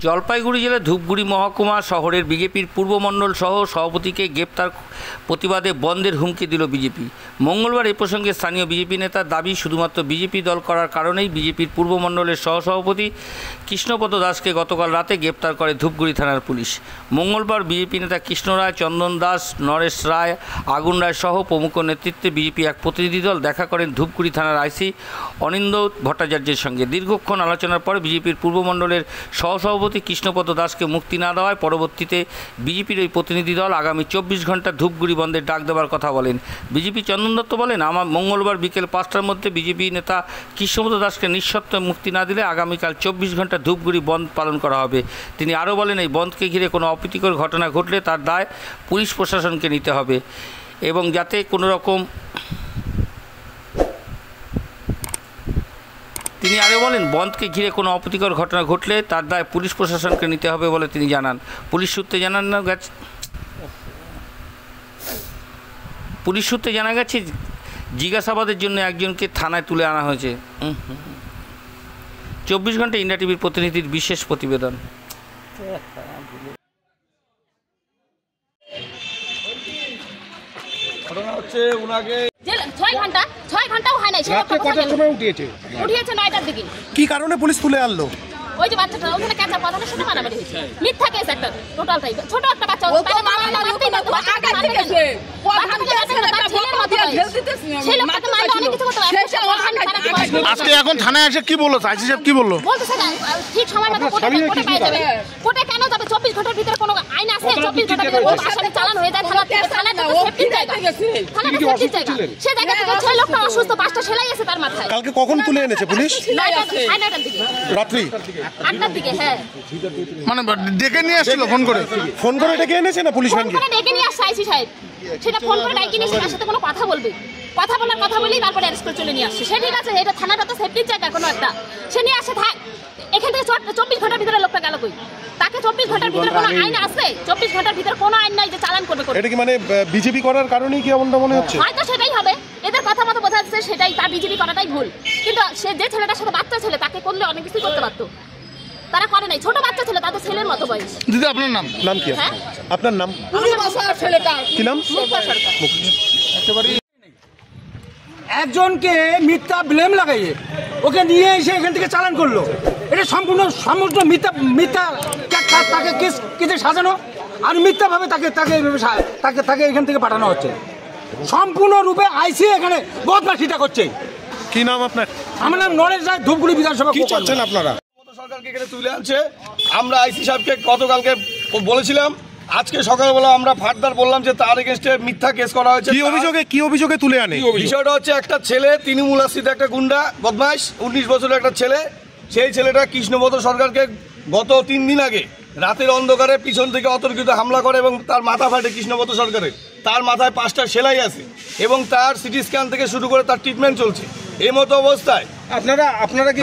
জলপাইগুড়ি জেলার ধূপগুড়ি মহকুমা শহরের বিজেপির পূর্বমণ্ডল সহ সভাপতিকে গ্রেপ্তার প্রতিবাদে বন্ধের হুমকি দিল বিজেপি। মঙ্গলবার এ প্রসঙ্গে স্থানীয় বিজেপি নেতার দাবি, শুধুমাত্র বিজেপি দল করার কারণেই বিজেপির পূর্বমণ্ডলের সহসভাপতি কৃষ্ণপদ দাসকে গতকাল রাতে গ্রেপ্তার করে ধূপগুড়ি থানার পুলিশ। মঙ্গলবার বিজেপি নেতা কৃষ্ণ রায়, চন্দন দাস, নরেশ রায়, আগুন রায় সহ প্রমুখ নেতৃত্বে বিজেপি এক প্রতিনিধি দল দেখা করেন ধূপগুড়ি থানার আইসি অনিন্দ ভট্টাচার্যের সঙ্গে। দীর্ঘক্ষণ আলোচনার পর বিজেপির পূর্বমণ্ডলের সহসভাপতি কৃষ্ণপদ দাসকে মুক্তি না দেওয়ায় পরবর্তীতে বিজেপির ওই প্রতিনিধি দল আগামী 24 ঘন্টা ধূপগুড়ি বন্ধের ডাক দেওয়ার কথা বলেন। বিজেপি চন্দন দত্ত বলেন, মঙ্গলবার বিকেল 5টার মধ্যে বিজেপি নেতা কৃষ্ণপদ দাসকে নিঃশর্তে মুক্তি না দিলে আগামীকাল 24 ঘন্টা ধূপগুড়ি বন্ধ পালন করা হবে। তিনি আরও বলেন, এই বন্ধকে ঘিরে কোনো অপ্রীতিকর ঘটনা ঘটলে তার দায় পুলিশ প্রশাসনকে নিতে হবে এবং যাতে কোনো রকম তিনি আরও বলেন, বন্ধকে ঘিরে কোনো অপ্রীতিকর ঘটনা ঘটলে তার দায় পুলিশ প্রশাসনকে নিতে হবে বলে তিনি জানান। পুলিশ সূত্রে জানা গেছে জিজ্ঞাসাবাদের জন্য একজনকে থানায় তুলে আনা হয়েছে। 24 ঘন্টা ইন্ডিয়া টিভির প্রতিনিধির বিশেষ প্রতিবেদন। ঘটনা হচ্ছে ওনাকে 6 ঘন্টাও হয় নাই। কটার সময় উঠিয়েছে 9টার দিকে। কি কারণে পুলিশ তুলে আনলো? ওই যে বাচ্চাটা ওখানে ক্যান্সার প্রধানের সাথে মারামারি হয়েছে। মিথ্যা কেস একটা টোটালটাই। ছোট একটা বাচ্চা ছেলের মতো মারলে অনেক কিছু করতে পারে। আজকে এখন থানায় এসে কি বললো আইসি সাহেব? কি বললো? বলতেছে না ঠিক সময় মতো কোর্টে পাই যাবে। কোর্টে কেন যাবে? 24 ঘন্টার ভিতরে কোনো আইন আছে? 24 ঘন্টার ভিতরে আসামি চালান হয়ে যায় থানা থেকে। থানাটা তো সেফটি জায়গা। থানাটা সেফটি জায়গা। সে জায়গা থেকে 6 লোকটা অসুস্থ, 5টা সেলাই আছে তার মাথায়। কালকে কখন তুলে এনেছে পুলিশ? 9টার দিকে। রাত্রি 8টার দিকে। হ্যাঁ, মানে ডেকে নিয়ে আসছিল? ফোন করে ডেকে এনেছে না পুলিশ ভ্যানকে? ফোন করে ডেকে নিয়ে আসছে আইসি সাহেব। সেটা ফোন করে ডেকে নিয়ে তার সাথে কোনো কথা বলবে, কথা বলেই তারপরে অ্যারেস্ট করে চলে নিয়ে আসছে। সে ঠিক আছে, এটা থানাটা তো সেফটির জায়গা কোনো একটা। সে নিয়ে আসে থাক, এখান থেকে 24 ঘন্টার ভিতরে লোকটা গেল কই? তাকে 24 ঘন্টার ভিতরে কোনো আইন আছে? 24 ঘন্টার ভিতরে কোনো আইন নাই যে চালান করবে। এটা কি মানে বিজেপি করার কারণেই কি এমনটা মনে হচ্ছে? হয়তো সেটাই হবে, এদের কথা মতো বোঝা যাচ্ছে সেটাই। তার বিজেপি করাটাই ভুল। কিন্তু সে যে ছেলেটার সাথে বাচ্চা ছেলে, তাকে করলে অনেক কিছুই করতে পারতো। তারা করে নাই। ছোট বাচ্চা ছেলে, তাদের ছেলের মতো বয়স। দিদি আপনার নাম কি? আপনার নাম কি? নাম একজনকে মিথ্যা ব্লেম লাগাইয়ে ওকে নিয়ে এসে এখান থেকে চালান করলো। এটা সম্পূর্ণ মিথ্যা তাকে কেসে সাজানো আর মিথ্যাভাবে তাকে এখান থেকে পাঠানো হচ্ছে। সম্পূর্ণরূপে আইসি এখানে বদমাশিটা করছে। কি নাম আপনার? আমার নাম নরেশ রায়, ধূপগুড়ি বিধানসভা। কি চাচ্ছেন আপনারা? সরকারকে এখানে তুলে আনছে। আমরা আইসি সাহেবকে গতকালকে বলেছিলাম, আজকে সকালবেলা আমরা ফার্দার বললাম যে তার এগেইনস্টে মিথ্যা কেস করা হয়েছে। কি অভিযোগে তুলে আনে? বিষয়টা হচ্ছে একটা ছেলে তৃণমূল আশ্রিত একটা গুন্ডা বদমাইশ, 19 বছরের একটা ছেলে। সেই ছেলেটা কৃষ্ণপদ সরকারকে গত 3 দিন আগে রাতের অন্ধকারে পিছন থেকে অতর্কিত হামলা করে এবং তার মাথা ফাটে। কৃষ্ণপদ সরকারের তার মাথায় 5টা সেলাই আছে এবং তার সিটি স্ক্যান থেকে শুরু করে তার ট্রিটমেন্ট চলছে। এই মতো অবস্থায় আপনারা কি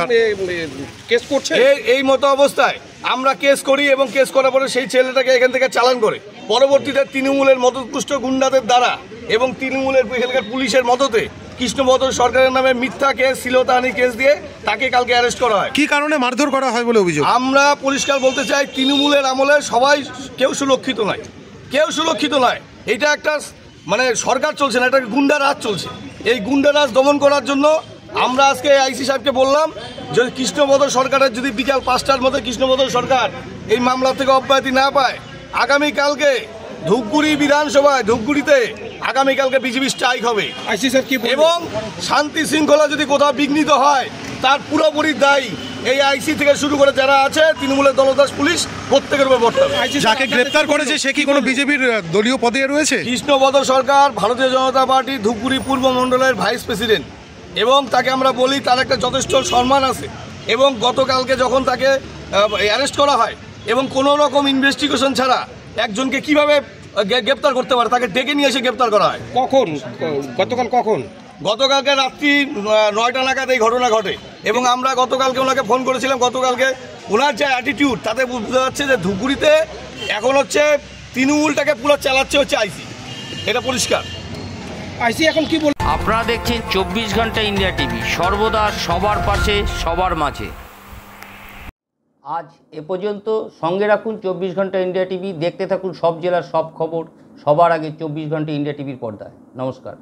কেস করছেন? এই মতো অবস্থায় আমরা কেস করি এবং কেস করার পরে সেই ছেলেটাকে এখান থেকে চালান করে পরবর্তীতে তৃণমূলের মদতপুষ্ট গুন্ডাদের দ্বারা এবং তৃণমূলের এখানকার পুলিশের মদতে কৃষ্ণপদ সরকারের নামে মিথ্যা কেস, শ্লীলতাহানি কেস দিয়ে তাকে কালকে অ্যারেস্ট করা হয়। কি কারণে মারধর করা হয় বলে অভিযোগ? আমরা পরিষ্কার বলতে চাই, তৃণমূলের আমলে কেউ সুরক্ষিত নয়। এটা একটা মানে সরকার চলছে না, এটা গুন্ডা রাজ চলছে। এই গুন্ডা রাজ দমন করার জন্য আমরা আজকে আইসি সাহেবকে বললাম, যদি কৃষ্ণপদ সরকারের যদি বিকাল 5টার মধ্যে কৃষ্ণপদ সরকার এই মামলা থেকে অব্যাহতি না পায়, আগামীকালকে ধূপগুড়ি বিধানসভায় ধূপগুড়িতে আগামীকালকে বিজেপি স্ট্রাইক হবে। এবং শান্তি শৃঙ্খলা যদি কোথাও বিঘ্নিত হয় তার পুরোপুরি দায়ী এই আইসি থেকে শুরু করে যারা আছে তৃণমূলের দলদাস পুলিশ প্রত্যেকের উপর বর্তাবে। যাকে গ্রেপ্তার করেছে সে কি কোনো বিজেপির দলীয় পদে রয়েছে? কৃষ্ণপদ সরকার ভারতীয় জনতা পার্টি ধূপগুড়ি পূর্ব মণ্ডলের ভাইস প্রেসিডেন্ট এবং তাকে আমরা বলি তার একটা যথেষ্ট সম্মান আছে। এবং গতকালকে যখন তাকে অ্যারেস্ট করা হয় এবং কোনো রকম ইনভেস্টিগেশন ছাড়া একজনকে কিভাবে গ্রেপ্তার করতে পারে, তাকে ডেকে নিয়ে এসে গ্রেপ্তার করা হয়। গতকালকে রাত্রি 9টা নাগাদ এই ঘটনা ঘটে এবং আমরা গতকালকে ওনাকে ফোন করেছিলাম। গতকালকে ওনার যে অ্যাটিটিউড তাতে বোঝা যাচ্ছে যে ধূপগুড়িতে এখন হচ্ছে তৃণমূলটাকে পুরো চালাচ্ছে হচ্ছে আইসি। এটা পরিষ্কার। আইসি এখন কি বল? আপনারা দেখছেন 24 ঘন্টা ইন্ডিয়া টিভি, সর্বদা সবার পাশে, সবার মাঝে। আজ এ পর্যন্ত। সঙ্গে রাখুন 24 ঘন্টা ইন্ডিয়া টিভি। দেখতে থাকুন সব জেলার সব খবর সবার আগে 24 ঘন্টা ইন্ডিয়া টিভির পর্দায়। নমস্কার।